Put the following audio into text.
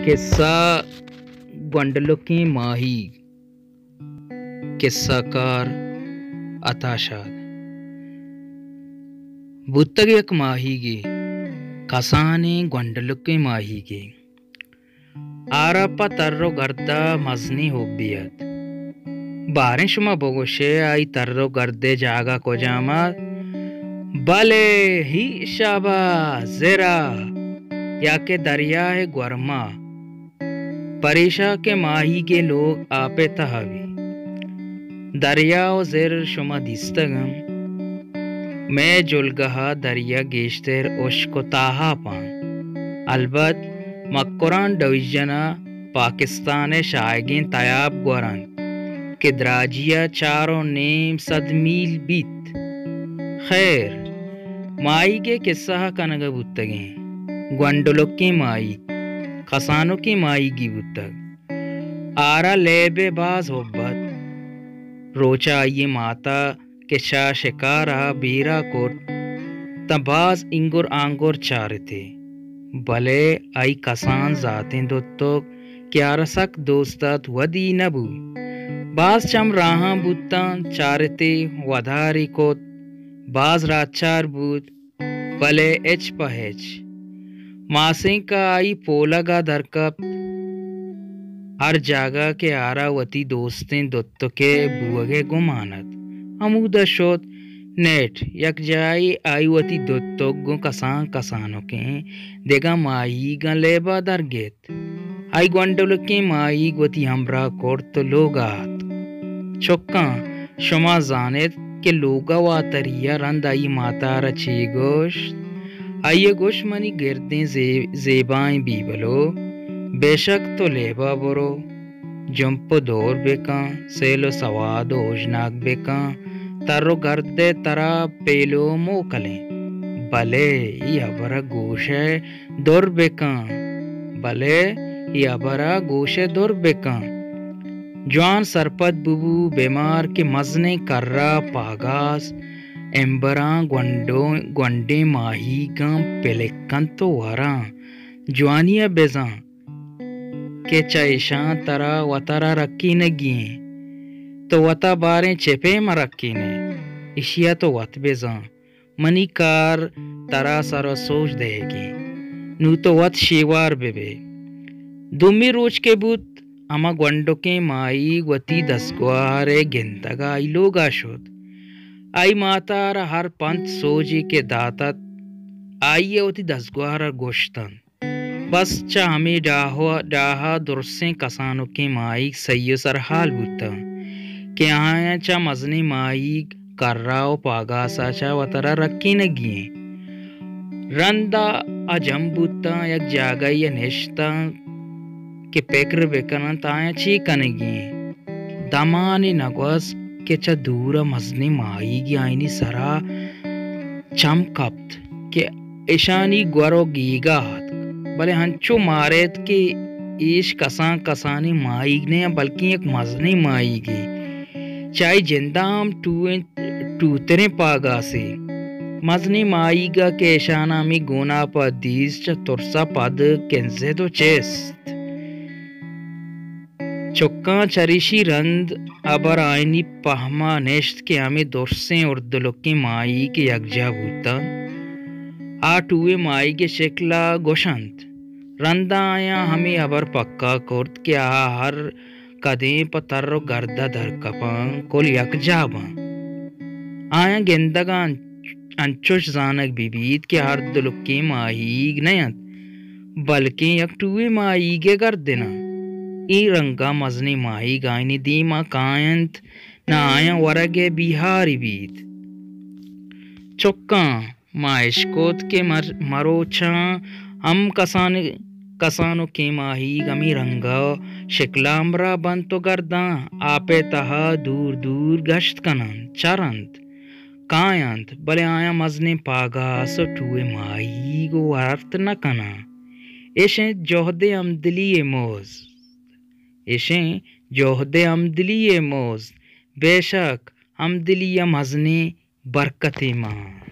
قصہ گنڈلوں کی ماہی قصہ کار عطا شاد بوتگ یک ماہی گی کسانے گنڈلوں کی ماہی گی آرپا ترو گردہ مزنی ہو بیت باریں شما بگوشے آئی ترو گردے جاگا کو جاما بلے ہی شابا زیرا یا کہ دریا ہے گورما پریشا کے ماہی کے لوگ آپے تہاوی دریا و زیر شما دیستگم میں جلگہا دریا گیشتر اشکو تاہا پان البت مکران ڈویژنا پاکستان شائگین تیاب گوران کہ دراجیا 4.5 میل بیت خیر مائی کے قصہ کنگا بوتگیں گونڈلوں کی مائی خسانوں کی مائی گی بوتگ آرا لیبے باز ہوبت روچا یہ ماتا کہ شا شکارا بیرا کوٹ تباز انگر آنگر چارتے بلے آئی کسان ذاتیں دوتو کیا رسک دوستات ودی نبو باز چم راہاں بوتان چارتے وداری کوت باز راچار بود بلے ایچ پہیچ ماسیں کا آئی پولگا درکپ ہر جاگہ کے آرا وتی دوستیں دوتو کے بوگے گمانت امودہ شد نیٹ یک جائی آئی وتی دوتو گو کسانوں کے دیگا مائی گا لیبا درگیت آئی گونڈلوں کی مائی گوتی ہمراہ کورت لوگات چکاں شما زانت کہ لوگا واتریا رند آئی ماتارا چی گوشت آئیے گوش منی گردیں زیبائیں بی بلو بے شک تو لیبا برو جمپ دور بکاں سیلو سواد اوجناک بکاں ترو گردے ترا پیلو موکلیں بلے یا برا گوشے دور بکاں بلے یا برا گوشے دور بکاں جوان سرپت ببو بیمار کے مزنے کرا پاگاس امبراں گونڈے ماہی گاں پلکن تو وراں جوانیا بیزاں کہ چائشاں ترا وطرا رکی نگیں تو وطا باریں چپے مرکینے اشیا تو وط بیزاں منی کار ترا سرا سوچ دے گی نو تو وط شیوار بے دومی روچ کے بوت اما گونڈوں کے مائی وتی دسگوارے گندگا آئی لوگا شد آئی ماتارا ہر پنت سوجی کے داتت آئیے وتی دسگوارا گوشتن بس چا ہمیں ڈاہا درسیں کسانوں کے مائی سیو سرحال بوتا کہ آیا چا مزنی مائی کر راو پاگاسا چا وطرا رکی نگییں رندا اجم بوتا یک جاگا یا نشتا کہ پیکر بکنن تایا چی کنگییں دمانی نگوز کہ چا دورا مزنی مائی گی آئینی سرا چم کپت کہ ایشانی گورو گیگا ہاتھ بلے ہنچو ماریت کہ ایش کسانی مائی گنے بلکہ ایک مزنی مائی گی چاہی جندام ٹوتریں پاگا سے مزنی مائی گا کہ ایشانا میں گونا پا دیس چا ترسا پد کنزے دو چیست چکاں چریشی رند ابر آئینی پہما نشت کے ہمیں درسیں اردلوں کی مائی کے یکجا بوتا آٹوئے مائی کے شکلا گوشند رندہ آیا ہمیں ابر پکا کرد کہ ہر کدیں پتر گردہ درکپاں کل یکجا باں آیا گندگا انچوش زانک بیبید کہ ہر دلکی ماہی نیت بلکہ یک ٹوئے ماہی کے گردنا ای رنگا مزنی ماہی گائنی دیما کائنت نہ آیا ورگے بیہاری بید چکاں مائشکوت کے مروچاں ہم کسانوں کے ماہی گمی رنگا شکلامرا بن تو گرداں آپے تہا دور دور گشت کنن چرند کائنت بلے آیا مزنے پاگا سو ٹوئے ماہی گو ورت نہ کنا ایشیں جوہدے امدلی موز بے شک امدلی مزنے برکت ماں